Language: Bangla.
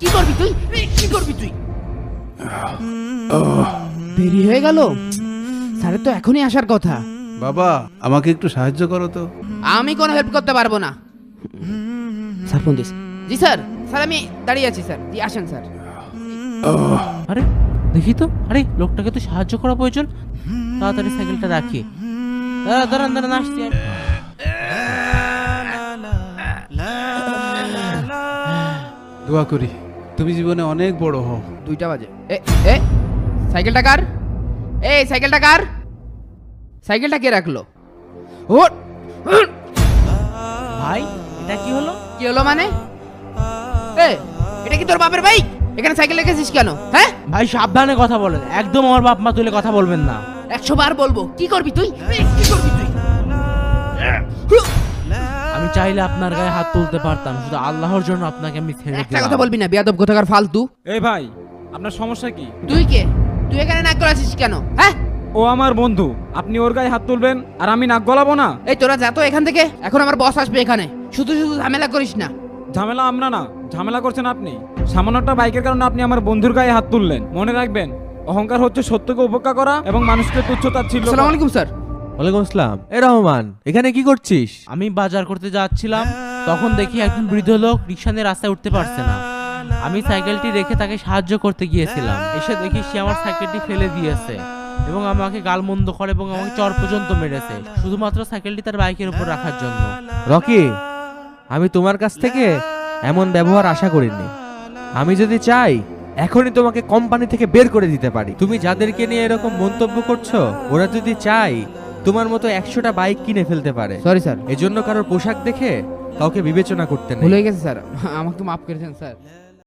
কি করবি তুই? কি করবি তুই? দেরি হয়ে গেল, স্যারের তো এখনই আসার কথা। বাবা, আমাকে একটু সাহায্য করো তো। আমি কোনো হেল্প করতে পারবো না। Sir phone this. G sir, sir আমি দাঁড়িয়ে আছি স্যার। জি আসেন স্যার। আরে দেখি তো, আরে লোকটাকে তো সাহায্য করা প্রয়োজন। তাড়াতাড়ি সাইকেলটা রাখি। দাঁড়ান দাঁড়ান, আসছি আমি। দোয়া করি তুমি জীবনে অনেক বড় হও। 2টা বাজে। এ সাইকেলটা কার? এই সাইকেলটা কার? সাইকেলটা কে রাখলো? ও ভাই, এটা কি হলো? কি হলো মানে? এটা কি তোর বাপের বাইক? এখানে সাইকেল রেখেছিস কেন? হ্যাঁ ভাই সাবধানে কথা বলেন, একদম আমার বাপ মা তুলে কথা বলবেন না। 100 বার বলবো। কি করবি তুই? কি করবি তুই? আমি চাইলে আপনার গায়ে হাত তুলতে পারতাম, শুধু আল্লাহর জন্য আপনাকে আমি ছেড়ে একটা দিলাম। কথা বলবি না, বেয়াদব কোথাকার ফালতু। এই ভাই, আপনার সমস্যা কি? তুই কে? তুই এখানে নাক গলাছিস কেন? হ্যাঁ ও আমার বন্ধু, আপনি ওর গায়ে হাত তুলবেন আর আমি নাক গলাবো না? এই তোরা যা তো এখান থেকে, এখন আমার বস আসবে এখানে। শুধু শুধু ঝামেলা করিস না। ঝামেলা আমরা না, ঝামেলা করছেন আপনি। সামান্য একটা বাইকের কারণে আপনি আমার বন্ধুর গায়ে হাত তুললেন। মনে রাখবেন, অহংকার হচ্ছে সত্যকে উপেক্ষা করা এবং মানুষকে তুচ্ছ-তাচ্ছিল্য করা। আসসালামু আলাইকুম স্যার। ওয়ালাইকুম আসসালাম। এ রহমান, এখানে কি করছিস? আমি বাজার করতে যাচ্ছিলাম, তখন দেখি একজন বৃদ্ধ লোক রিক্সা নিয়ে রাস্তায় উঠতে পারছে না। আমি সাইকেলটি রেখে তাকে সাহায্য করতে গিয়েছিলাম। এসে দেখি সে আমার সাইকেলটি ফেলে দিয়েছে এবং আমাকে গালমন্দ করে এবং আমাকে চর পর্যন্ত মেরেছে, শুধুমাত্র সাইকেলটি তার বাইকের উপর রাখার জন্য। রকি, আমি তোমার কাছ থেকে এমন ব্যবহার আশা করিনি। আমি যদি চাই এখনই তোমাকে কোম্পানি থেকে বের করে দিতে পারি। তুমি যাদেরকে নিয়ে এরকম মন্তব্য করছো, ওরা যদি চাই তোমার মতো 100টা বাইক কিনে ফেলতে পারে। সরি স্যার, এজন্য কারোর পোশাক দেখে কাউকে বিবেচনা করতে নেই। ভুলে গেছে স্যার, আমাকে মাফ করে দেন স্যার।